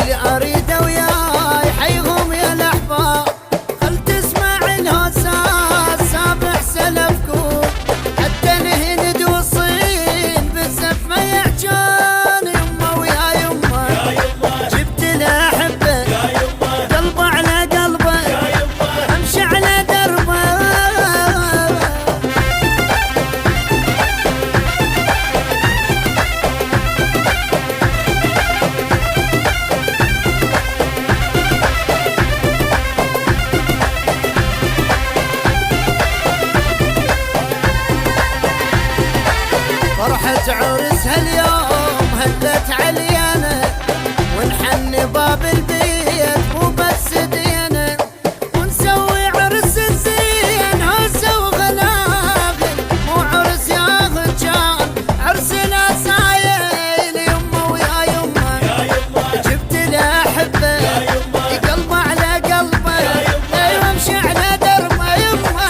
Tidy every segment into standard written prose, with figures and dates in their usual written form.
اللي اريده وياي حيهم يا الاحباب، خل تسمع الهوسه السابع سلفكم، حتى الهند والصين بالزف ما يحجون. يمه ويا يمه جبت له احبه، قلبه على قلبه امشي على دربه. فرحة عرسها اليوم هدت علينا، ونحن باب البيت مو بس دينا، ونسوي عرس الزين هوسة وغلاغل، مو عرس يا غجان عرسنا سايل. يمه ويا يمه جبت له احبه، قلبه على قلبه ايوه امشي على دربه. يمه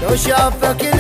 لو شافك